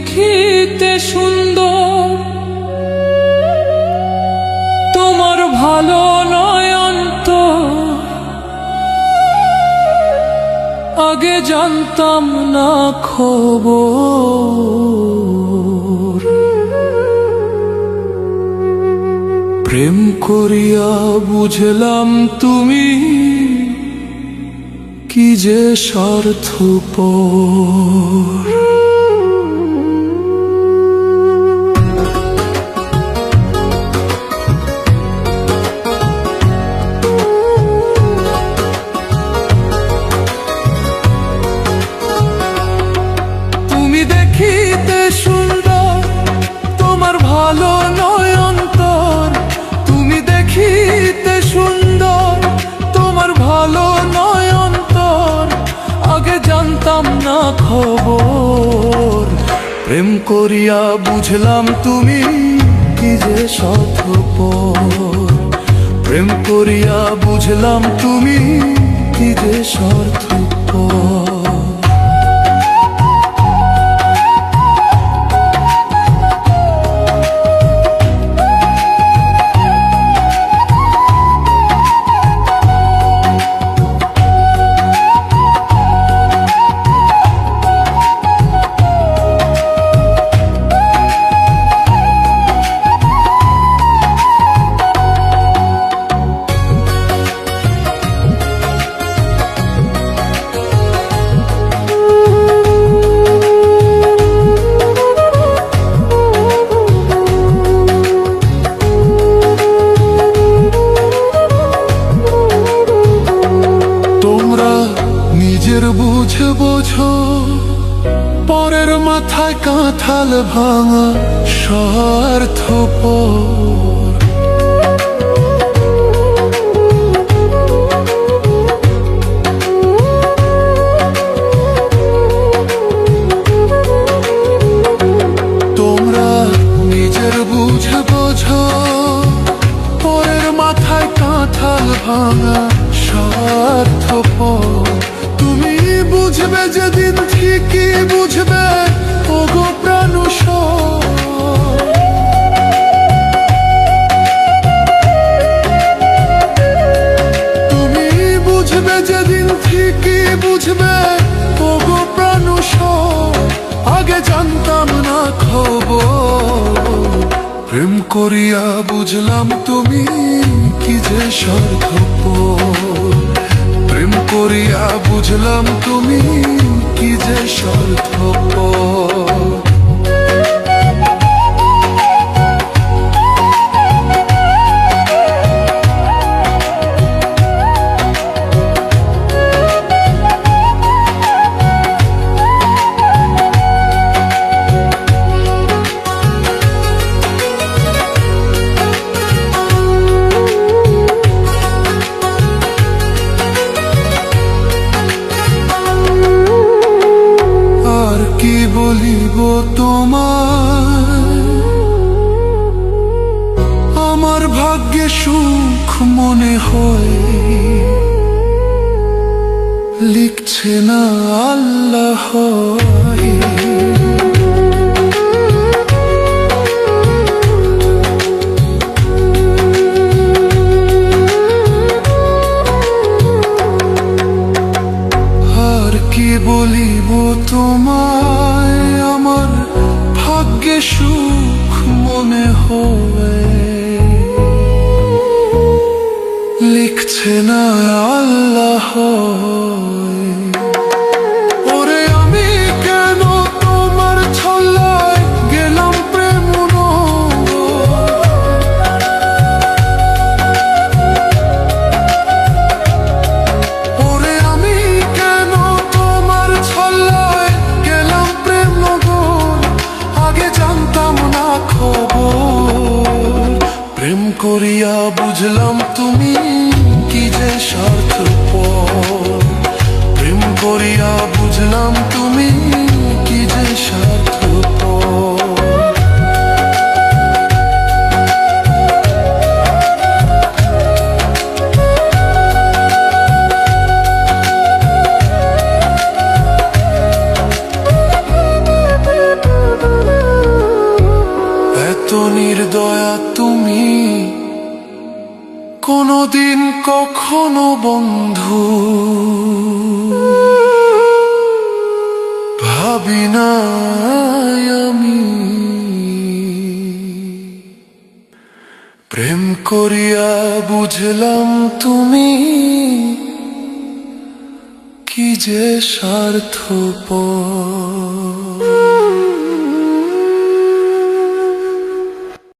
দেখিতে সুন্দর, তোমার ভালো নয়ন তো আগে জানতাম না খবর। প্রেম করিয়া বুঝলাম তুমি কি যে স্বার্থপর। তুমি দেখিতে সুন্দর, তোমার ভালো নয় অন্তর। তুমি দেখিতে সুন্দর, তোমার ভালো নয় অন্তর আগে জানতাম না খবর। প্রেম করিয়া বুঝলাম তুমি কি যে স্বার্থপর। প্রেম করিয়া বুঝলাম তুমি কি যে স্বার্থপর। নিজের বুঝে বোঝো, পরের মাথায় কাঁঠাল ভাঙা স্বার্থপর। তোমরা নিজের বুঝে বোঝো, পরের মাথায় কাঁঠাল ভাঙা স্বার্থপর। তুমি বুঝবে যেদিন ঠিকই বুঝবে ওগো প্রাণুষর। তুমি বুঝবে যেদিন ঠিকই বুঝবে ওগো প্রাণুষর আগে জানতাম না খবর। প্রেম করিয়া বুঝলাম তুমি কি যে স্বার্থপর। প্রেম করিয়া বুঝলাম তুমি কি যে স্বার্থপর। কি বলিব তোমায়, আমার ভাগ্যে সুখ মনে হয় লিখছে না আল্লাহ। আর কি বলিব তোমায়, আমার ভাগ্যে সুখ মনে হয় লিখছে না আল্লাহ। ওরে আমি কেন তোমার ছল্লায় গেলাম প্রেম ওরে আমি কেন তোমার ছল্লায় গেলাম প্রেম আগে জানতাম না খবর। প্রেম করিয়া বুঝলাম তুমি কি যে স্বার্থপর। প্রেম করিয়া বুঝলাম তুমি কি যে স্বার্থপর। কোনদিন কখনো বন্ধু ভাবি নাই আমি, প্রেম করিয়া বুঝলাম তুমি কি যে স্বার্থপর।